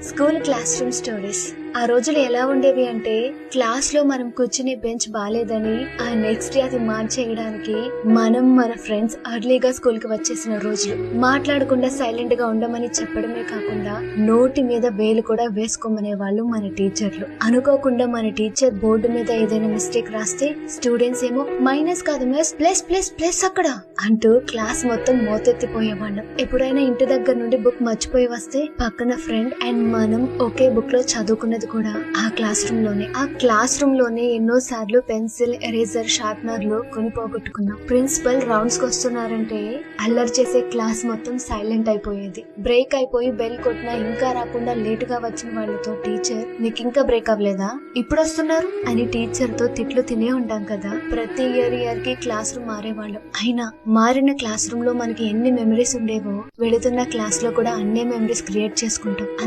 School class room stories. ఆ రోజులు ఎలా ఉండేవి అంటే, క్లాస్ లో మనం కూర్చునే బెంచ్ బాలేదని ఆ నెక్స్ట్ డే అది మార్చేయడానికి మనం మన ఫ్రెండ్స్ అర్లీగా స్కూల్ కి వచ్చేసిన రోజులు. మాట్లాడకుండా సైలెంట్ గా ఉండమని చెప్పడమే కాకుండా నోటి మీద వేలు కూడా వేసుకోమనే వాళ్ళు మన టీచర్లు. అనుకోకుండా మన టీచర్ బోర్డు మీద ఏదైనా మిస్టేక్ రాస్తే స్టూడెంట్స్ ఏమో మైనస్ కాదు మిస్, ప్లస్ ప్లస్ ప్లస్ అక్కడ అంటూ క్లాస్ మొత్తం మోతెత్తిపోయేవాళ్ళం. ఎప్పుడైనా ఇంటి దగ్గర నుండి బుక్ మర్చిపోయి వస్తే పక్కన ఫ్రెండ్ అండ్ మనం ఒకే బుక్ లో చదువుకున్నది కూడా ఆ క్లాస్ రూమ్ లోనే ఎన్నో సార్లు పెన్సిల్, ఎరేజర్, షార్ప్నర్లు కొని పోగొట్టుకున్నాం. ప్రిన్సిపల్ రౌండ్స్ కి వస్తున్నారంటే అల్లరి చేసే క్లాస్ మొత్తం సైలెంట్ అయిపోయేది. బ్రేక్ అయిపోయి బెల్ కొట్టినా ఇంకా రాకుండా లేట్ గా వచ్చిన వాళ్ళతో టీచర్, మీకు ఇంకా బ్రేక్ అవ్వలేదా, ఇప్పుడు వస్తున్నారు అని టీచర్ తో తిట్లు తినే ఉంటాం కదా. ప్రతి ఇయర్ కి క్లాస్ రూమ్ మారేవాళ్ళం. అయినా మారిన క్లాస్ రూమ్ లో మనకి ఎన్ని మెమరీస్ ఉండేవో వెళుతున్న క్లాస్ లో కూడా అన్నే మెమరీస్ క్రియేట్ చేసుకుంటాం.